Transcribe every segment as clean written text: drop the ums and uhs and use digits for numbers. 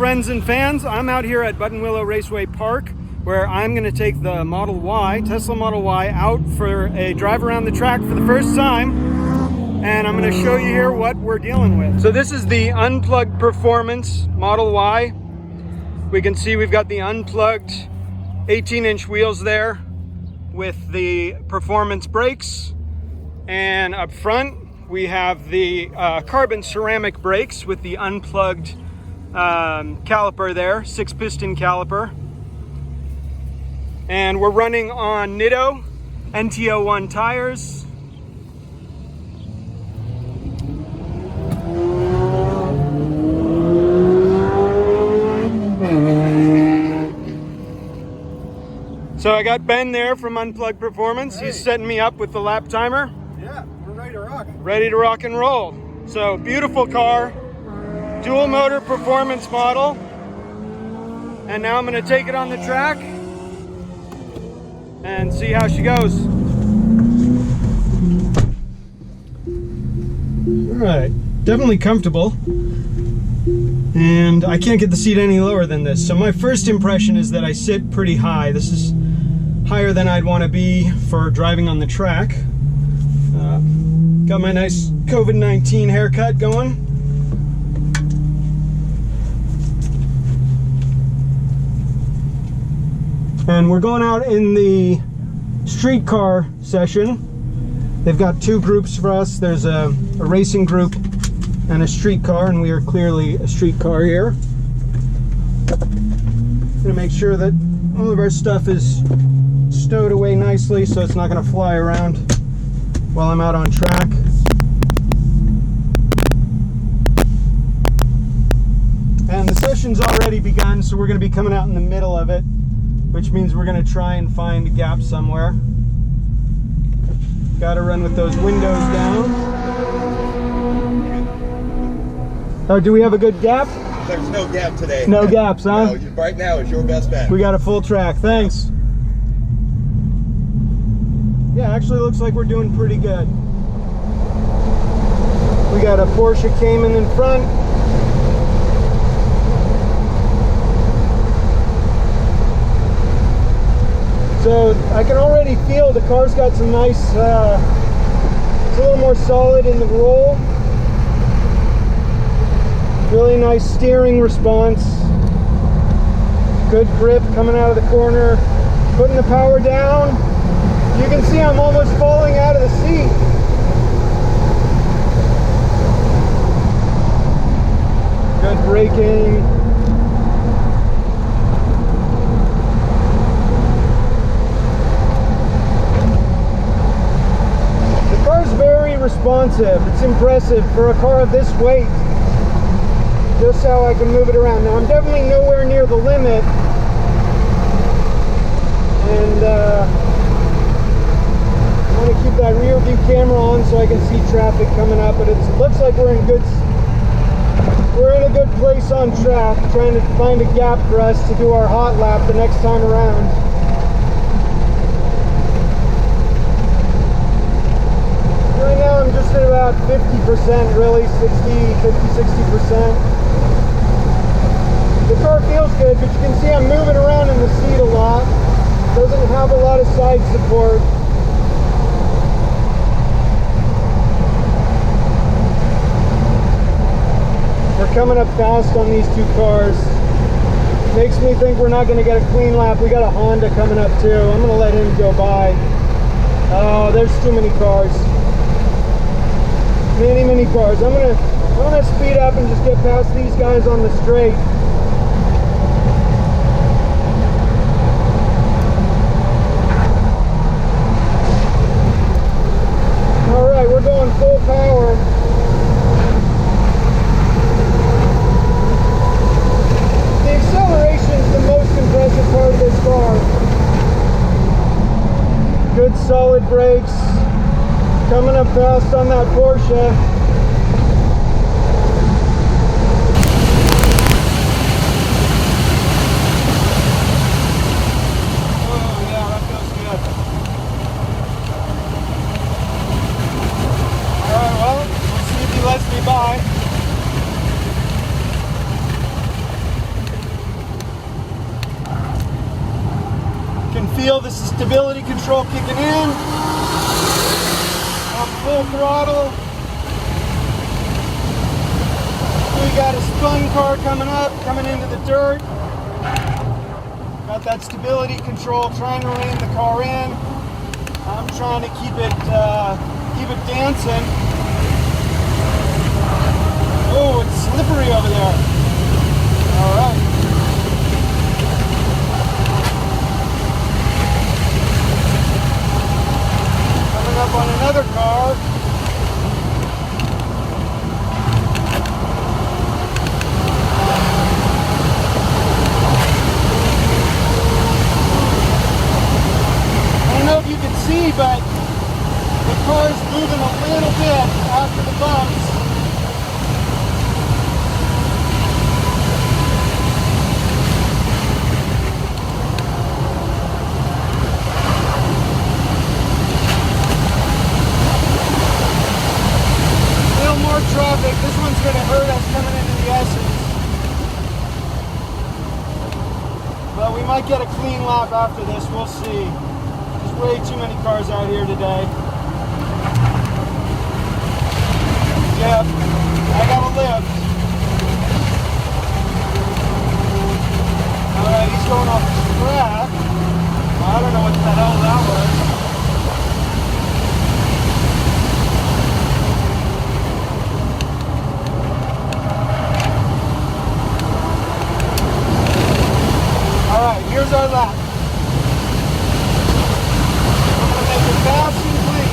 friends and fans. I'm out here at Buttonwillow Raceway Park, where I'm going to take the Model Y, Tesla Model Y, out for a drive around the track for the first time. And I'm going to show you here what we're dealing with. So this is the Unplugged Performance Model Y. We can see we've got the unplugged 18-inch wheels there with the performance brakes. And up front, we have the carbon ceramic brakes with the unplugged caliper there, 6-piston caliper. And we're running on Nitto NTO1 tires. So I got Ben there from Unplugged Performance. Hey. He's setting me up with the lap timer. Yeah, we're ready to rock. Ready to rock and roll. So beautiful car, dual motor performance model. And now I'm going to take it on the track and see how she goes. All right, definitely comfortable. And I can't get the seat any lower than this. So my first impression is that I sit pretty high. This is higher than I'd want to be for driving on the track. Got my nice COVID-19 haircut going. And we're going out in the streetcar session. They've got two groups for us. There's a racing group and a streetcar, and we are clearly a streetcar here. Gonna make sure that all of our stuff is stowed away nicely so it's not gonna fly around while I'm out on track. And the session's already begun, so we're gonna be coming out in the middle of it, which means we're gonna try and find a gap somewhere. Gotta run with those windows down. Oh, do we have a good gap? There's no gap today. No gaps, huh? No, right now is your best bet. We got a full track, thanks. Yeah, actually looks like we're doing pretty good. We got a Porsche Cayman in front. So I can already feel the car's got some nice, it's a little more solid in the roll. Really nice steering response. Good grip coming out of the corner. Putting the power down. You can see I'm almost falling out of the seat. Good braking. The car's very responsive. It's impressive for a car of this weight. Just how I can move it around. Now I'm definitely nowhere near the limit, and I want to keep that rear view camera on so I can see traffic coming up. But it looks like we're in a good place on track, trying to find a gap for us to do our hot lap the next time around. Right now I'm just at about 50%, really 60%. The car feels good, but you can see I'm moving around in the seat a lot. Doesn't have a lot of side support. We're coming up fast on these two cars. Makes me think we're not going to get a clean lap. We got a Honda coming up too. I'm going to let him go by. Oh, there's too many cars. Many cars. I'm gonna speed up and just get past these guys on the straight. All right, we're going full power. The acceleration is the most impressive part of this car. Good solid brakes. Coming up fast on that Porsche. feel the stability control kicking in. On full throttle. We got a spun car coming up, coming into the dirt. Got that stability control, trying to rein the car in. I'm trying to keep it dancing. Oh, it's slippery over there. All right. Coming up on another car. But the car's moving a little bit after the bumps. A little more traffic. This one's going to hurt us coming into the S's. But we might get a clean lap after this. We'll see. Way too many cars out here today. Yep, I got a lift. Alright, he's going off the track. I don't know what the hell that was. Alright, here's our lap. Fast and clean.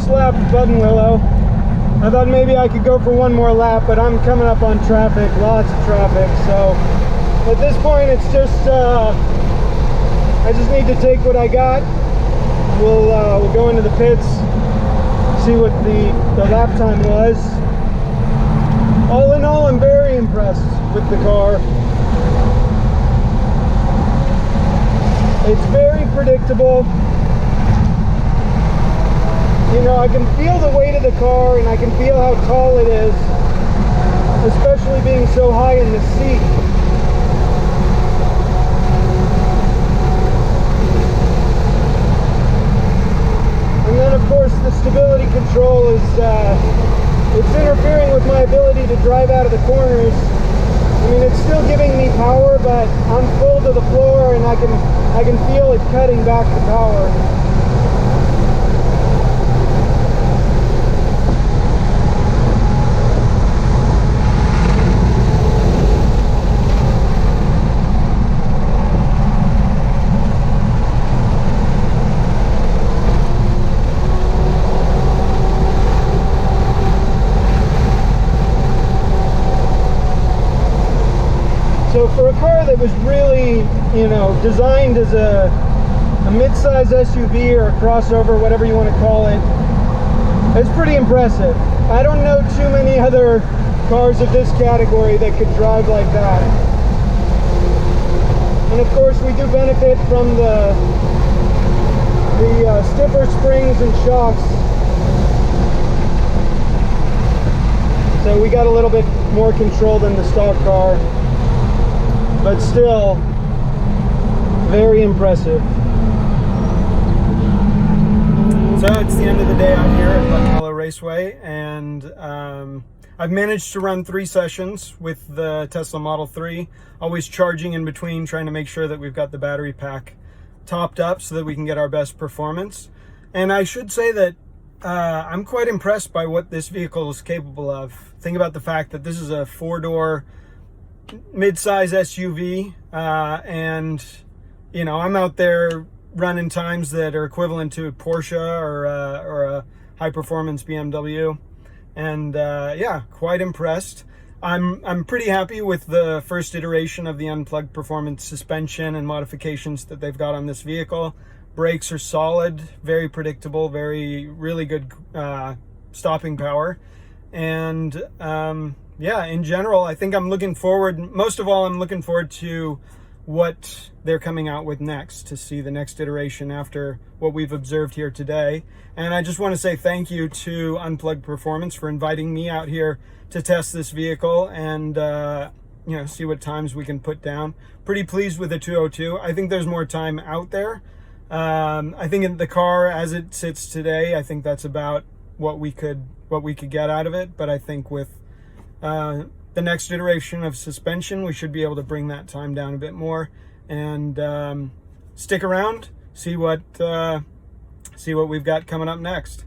Lap of Buttonwillow. I thought maybe I could go for one more lap, but I'm coming up on traffic, lots of traffic, so at this point it's just I just need to take what I got. We'll go into the pits, see what the lap time was. All in all, I'm very impressed with the car. It's very predictable. You know, I can feel the weight of the car and I can feel how tall it is, especially being so high in the seat. And then of course the stability control is it's interfering with my ability to drive out of the corners. I mean, it's still giving me power, but I'm full to the floor, and I can feel it cutting back the power. So for a car that was really, you know, designed as a mid-size SUV or a crossover, whatever you want to call it, it's pretty impressive. I don't know too many other cars of this category that could drive like that. And of course we do benefit from the stiffer springs and shocks. So we got a little bit more control than the stock car. But still, very impressive. So it's the end of the day out here at Buttonwillow Raceway, and I've managed to run 3 sessions with the Tesla Model 3, always charging in between, trying to make sure that we've got the battery pack topped up so that we can get our best performance. And I should say that I'm quite impressed by what this vehicle is capable of. Think about the fact that this is a 4-door mid-size SUV, and you know, I'm out there running times that are equivalent to a Porsche or a high-performance BMW, and yeah, quite impressed. I'm pretty happy with the first iteration of the Unplugged Performance suspension and modifications that they've got on this vehicle. Brakes are solid, very predictable, really good stopping power, and yeah, in general, I think I'm looking forward, most of all, I'm looking forward to what they're coming out with next, to see the next iteration after what we've observed here today. And I just want to say thank you to Unplugged Performance for inviting me out here to test this vehicle and you know, see what times we can put down. Pretty pleased with the 202. I think there's more time out there. I think in the car as it sits today, I think that's about what we could get out of it. But I think with the next iteration of suspension, we should be able to bring that time down a bit more. And stick around, see what we've got coming up next.